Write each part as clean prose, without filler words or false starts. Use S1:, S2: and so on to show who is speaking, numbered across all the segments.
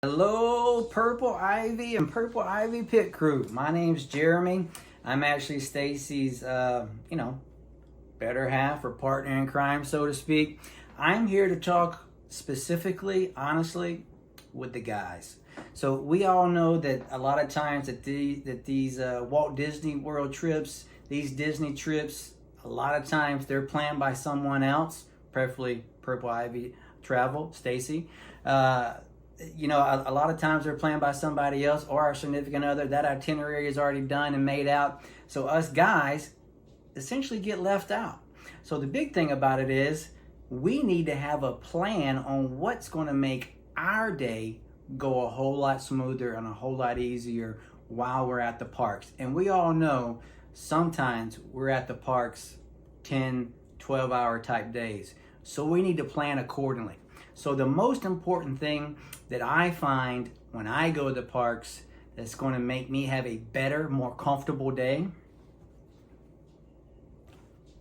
S1: Hello, Purple Ivy and Purple Ivy Pit Crew. My name's Jeremy. I'm actually Stacy's, better half or partner in crime, so to speak. I'm here to talk specifically, honestly, with the guys. So we all know that a lot of times that these Walt Disney World trips, these Disney trips, a lot of times they're planned by someone else, preferably Purple Ivy Travel, Stacy. A lot of times they're planned by somebody else or our significant other. That itinerary is already done and made out. So us guys essentially get left out. So the big thing about it is we need to have a plan on what's going to make our day go a whole lot smoother and a whole lot easier while we're at the parks. And we all know sometimes we're at the parks 10, 12-hour type days. So we need to plan accordingly. So the most important thing that I find when I go to the parks that's going to make me have a better, more comfortable day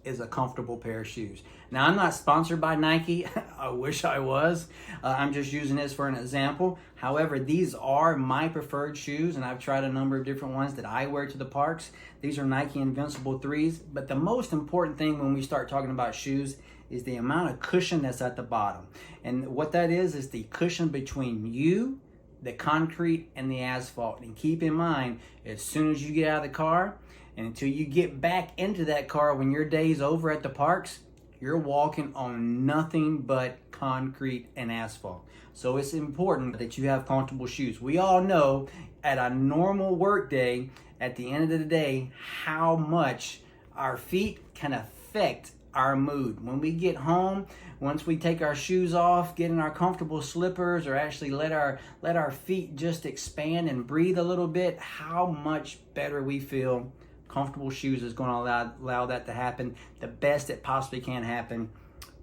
S1: is a comfortable pair of shoes. Now, I'm not sponsored by Nike. I wish I was. I'm just using this for an example. However, these are my preferred shoes, and I've tried a number of different ones that I wear to the parks. These are Nike Invincible 3s. But the most important thing when we start talking about shoes is the amount of cushion that's at the bottom. And what that is the cushion between you, the concrete, and the asphalt. And keep in mind, as soon as you get out of the car, and until you get back into that car when your day's over at the parks, you're walking on nothing but concrete and asphalt. So it's important that you have comfortable shoes. We all know at a normal work day, at the end of the day, how much our feet can affect our mood. When we get home, once we take our shoes off, get in our comfortable slippers, or actually let our feet just expand and breathe a little bit, how much better we feel. Comfortable shoes is going to allow that to happen the best it possibly can happen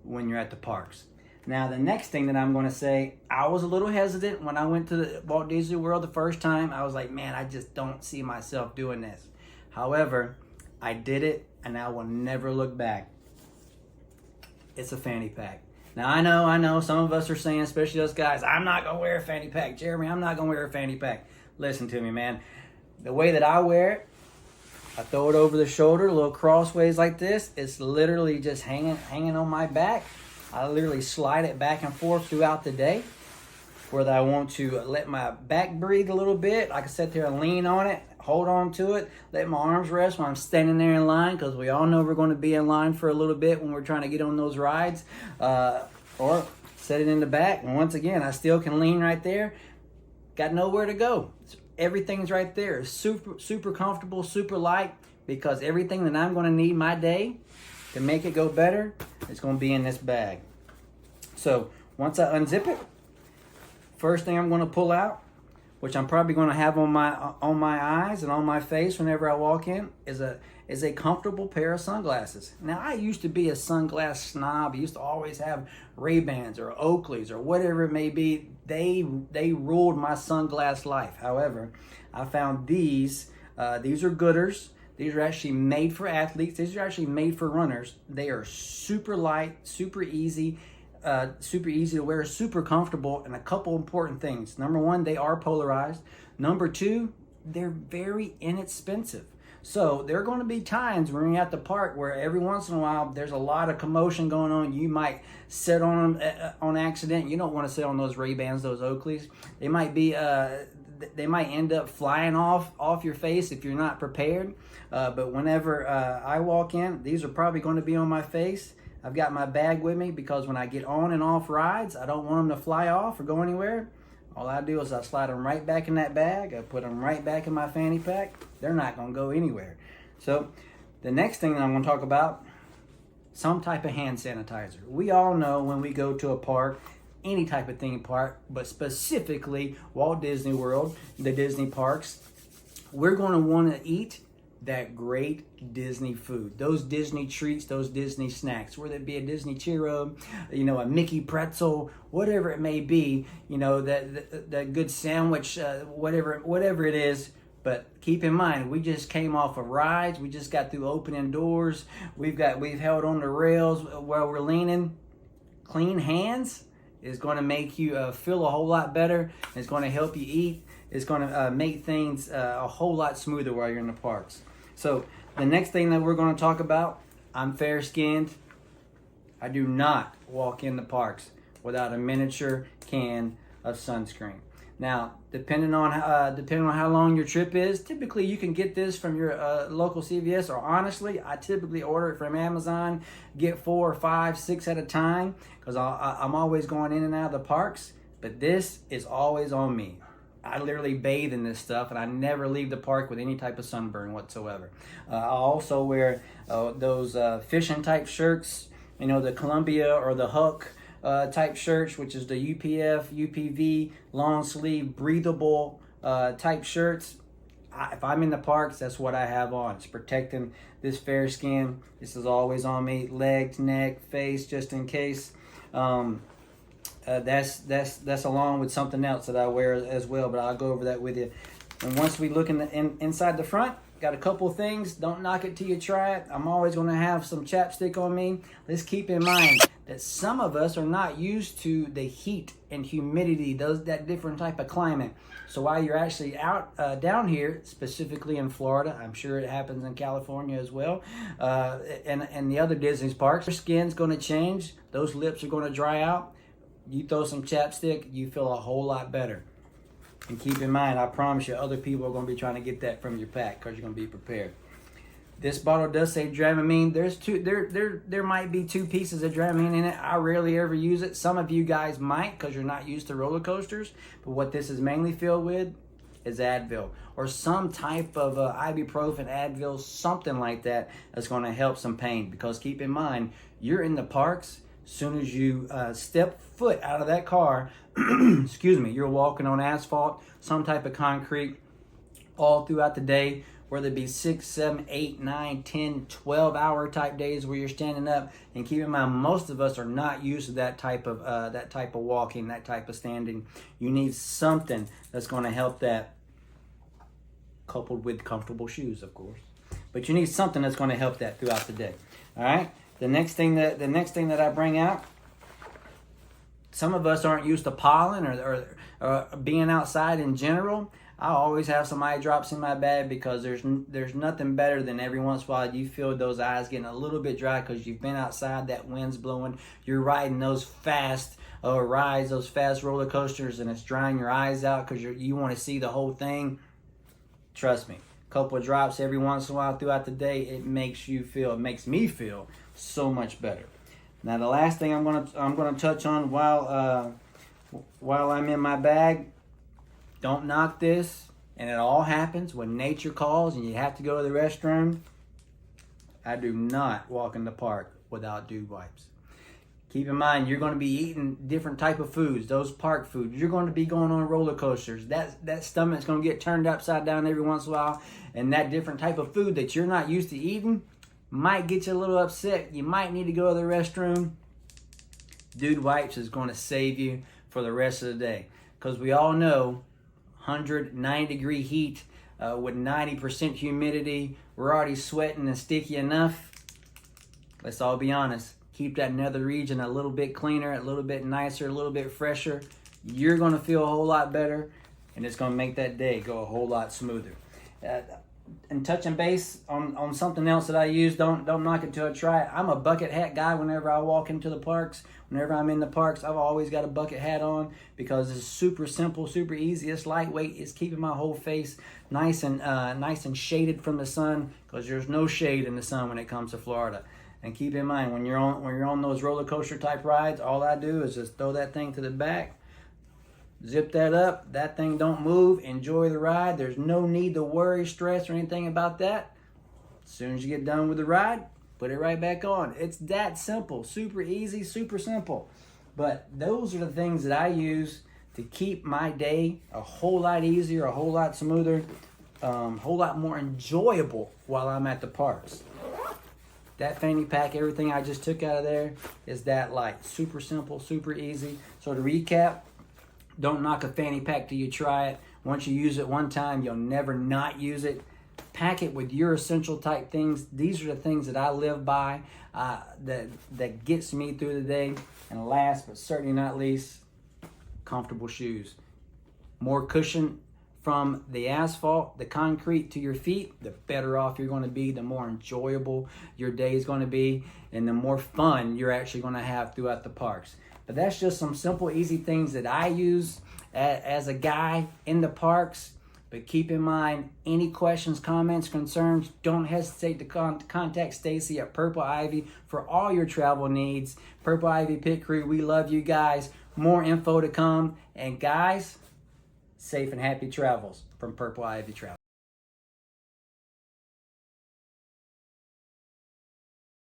S1: when you're at the parks. Now, the next thing that I'm going to say, I was a little hesitant when I went to the Walt Disney World the first time. I was like, man, I just don't see myself doing this. However, I did it, and I will never look back. It's a fanny pack. Now, I know, some of us are saying, especially us guys, I'm not going to wear a fanny pack. Jeremy, I'm not going to wear a fanny pack. Listen to me, man. The way that I wear it, I throw it over the shoulder, a little crossways like this. It's literally just hanging on my back. I literally slide it back and forth throughout the day. Whether I want to let my back breathe a little bit, I can sit there and lean on it, hold on to it, let my arms rest when I'm standing there in line, because we all know we're going to be in line for a little bit when we're trying to get on those rides, or set it in the back. And once again, I still can lean right there. Got nowhere to go. Everything's right there. Super comfortable, super light, because everything that I'm going to need my day to make it go better is going to be in this bag. So once I unzip it, first thing I'm going to pull out, which I'm probably going to have on my eyes and on my face whenever I walk in, is a comfortable pair of sunglasses. Now, I used to be a sunglass snob. I used to always have Ray-Bans or Oakleys or whatever it may be. They ruled my sunglass life. However, I found these are gooders. These are actually made for athletes. These are actually made for runners. They are super light, super easy to wear, super comfortable, and a couple important things. Number one, they are polarized. Number two, they're very inexpensive. So there are going to be times when you're at the park where every once in a while there's a lot of commotion going on. You might sit on them on accident. You don't want to sit on those Ray-Bans, those Oakleys. They might be they might end up flying off your face if you're not prepared. But whenever I walk in, these are probably going to be on my face. I've got my bag with me because when I get on and off rides, I don't want them to fly off or go anywhere. All I do is I slide them right back in that bag. I put them right back in my fanny pack. They're not going to go anywhere. So the next thing that I'm going to talk about, some type of hand sanitizer. We all know when we go to a park, any type of theme park, but specifically Walt Disney World, the Disney parks, we're going to want to eat that great Disney food, those Disney treats, those Disney snacks, whether it be a Disney churro, a Mickey pretzel, whatever it may be, that good sandwich, whatever it is. But keep in mind, we just came off of rides. We just got through opening doors. We've held on the rails while we're leaning. Clean hands It's going to make you feel a whole lot better. It's going to help you eat. It's going to make things a whole lot smoother while you're in the parks. So the next thing that we're going to talk about, I'm fair-skinned. I do not walk in the parks without a miniature can of sunscreen. Now, depending on how long your trip is, typically you can get this from your local CVS, or honestly, I typically order it from Amazon, get 4 or 5, 6 at a time, because I'm always going in and out of the parks, but this is always on me. I literally bathe in this stuff, and I never leave the park with any type of sunburn whatsoever. I also wear those fishing type shirts, you know, the Columbia or the Huck type shirts, which is the UPF, UPV, long sleeve, breathable type shirts. If I'm in the parks, that's what I have on. It's protecting this fair skin. This is always on me. Legs, neck, face, just in case. That's along with something else that I wear as well, but I'll go over that with you. And once we look inside the front, got a couple things. Don't knock it till you try it. I'm always going to have some chapstick on me. Let's keep in mind that some of us are not used to the heat and humidity, that different type of climate. So while you're actually out down here, specifically in Florida, I'm sure it happens in California as well, and the other Disney parks, your skin's going to change. Those lips are going to dry out. You throw some chapstick, you feel a whole lot better. And keep in mind, I promise you, other people are going to be trying to get that from your pack because you're going to be prepared. This bottle does say Dramamine. There might be 2 pieces of Dramamine in it. I rarely ever use it. Some of you guys might because you're not used to roller coasters. But what this is mainly filled with is Advil or some type of ibuprofen, Advil, something like that that's going to help some pain. Because keep in mind, you're in the parks. As soon as you step foot out of that car, excuse me, you're walking on asphalt, some type of concrete, all throughout the day, whether it be 6, 7, 8, 9, 10, 12-hour type days where you're standing up. And keep in mind, most of us are not used to that type of walking, that type of standing. You need something that's going to help that, coupled with comfortable shoes, of course. But you need something that's going to help that throughout the day. All right. The next thing that I bring out, some of us aren't used to pollen or being outside in general. I always have some eye drops in my bag because there's nothing better than every once in a while you feel those eyes getting a little bit dry because you've been outside, that wind's blowing, you're riding those fast rides, those fast roller coasters, and it's drying your eyes out because you want to see the whole thing. Trust me, a couple of drops every once in a while throughout the day, it makes me feel so much better. Now the last thing I'm gonna touch on while I'm in my bag, don't knock this, and it all happens when nature calls and you have to go to the restroom. I do not walk in the park without dude wipes. Keep in mind, you're going to be eating different type of foods, those park foods. You're going to be going on roller coasters. That stomach's going to get turned upside down every once in a while, and that different type of food that you're not used to eating might get you a little upset. You might need to go to the restroom. Dude wipes is going to save you for the rest of the day. Because we all know 109-degree heat with 90% humidity, we're already sweating and sticky enough. Let's all be honest. Keep that nether region a little bit cleaner, a little bit nicer, a little bit fresher. You're going to feel a whole lot better, and it's going to make that day go a whole lot smoother. And touching base on something else that I use, don't knock it till I try it. I'm a bucket hat guy whenever I walk into the parks. Whenever I'm in the parks, I've always got a bucket hat on because it's super simple, super easy. It's lightweight. It's keeping my whole face nice and shaded from the sun because there's no shade in the sun when it comes to Florida. And keep in mind, when you're on those roller coaster type rides, all I do is just throw that thing to the back, zip that up, that thing don't move, enjoy the ride. There's no need to worry, stress, or anything about that. As soon as you get done with the ride, put it right back on. It's that simple, super easy, super simple. But those are the things that I use to keep my day a whole lot easier, a whole lot smoother, a whole lot more enjoyable while I'm at the parks. That fanny pack, everything I just took out of there is that light. Super simple, super easy. So to recap, don't knock a fanny pack till you try it. Once you use it one time, you'll never not use it. pack it with your essential type things. These are the things that I live by, that gets me through the day. And last but certainly not least, comfortable shoes. More cushion from the asphalt, the concrete to your feet, the better off you're going to be, the more enjoyable your day is going to be, and the more fun you're actually going to have throughout the parks. But that's just some simple, easy things that I use as a guy in the parks. But keep in mind, any questions, comments, concerns, don't hesitate to contact Stacy at Purple Ivy for all your travel needs. Purple Ivy Pit Crew, we love you guys. More info to come. And guys, safe and happy travels from Purple Ivy Travel.